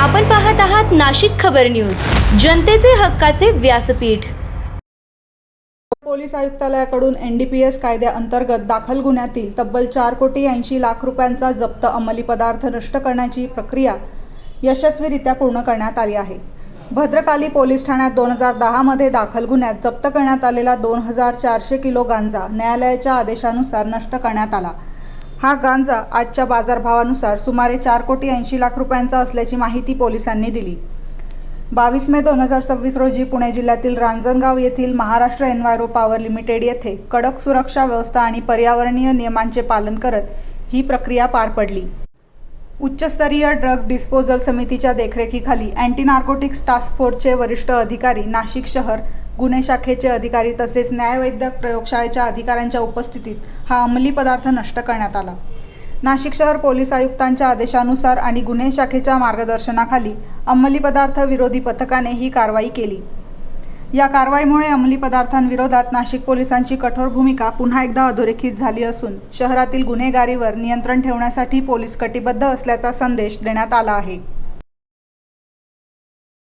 आपण पाहत आहात नाशिक खबर न्यूज, जनतेचे हक्काचे व्यासपीठ। पोलीस आयुक्तालयाकडून NDPS कायद्याअंतर्गत दाखल गुन्ह्यातील तब्बल 4,80,00,000 रुपयांचा जप्त अंमली पदार्थ नष्ट करण्याची प्रक्रिया यशस्वीरित्या पूर्ण करण्यात आली आहे। भद्रकाली पोलीस ठाण्यात 2010 मध्ये दाखल गुन्ह्यात जप्त करण्यात आलेला 2400 किलो गांजा न्यायालयाच्या आदेशानुसार नष्ट करण्यात आला। हा गांजा आजच्या बाजारभावानुसार सुमारे 4,80,00,000 रुपयांचा असल्याची माहिती पोलिसांनी दिली। 22 मे 2026 रोजी पुणे जिल्ह्यातील रांजणगाव येथील महाराष्ट्र एन्व्हायरो पॉवर लिमिटेड येथे कडक सुरक्षा व्यवस्था आणि पर्यावरणीय नियमांचे पालन करत ही प्रक्रिया पार पडली। उच्चस्तरीय ड्रग डिस्पोजल समितीच्या देखरेखीखाली अँटी नार्कोटिक्स टास्क फोर्सचे वरिष्ठ अधिकारी, नाशिक शहर गुन्हे शाखेचे अधिकारी तसेच न्यायवैद्यक प्रयोगशाळेच्या अधिकाऱ्यांच्या उपस्थितीत हा अंमली पदार्थ नष्ट करण्यात आला। नाशिक शहर पोलीस आयुक्तांच्या आदेशानुसार आणि गुन्हे शाखेच्या मार्गदर्शनाखाली अंमली पदार्थ विरोधी पथकाने ही कारवाई केली। या कारवाईमुळे अंमली पदार्थांविरोधात नाशिक पोलिसांची कठोर भूमिका पुन्हा एकदा अधोरेखित झाली असून शहरातील गुन्हेगारीवर नियंत्रण ठेवण्यासाठी पोलीस कटिबद्ध असल्याचा संदेश देण्यात आला आहे।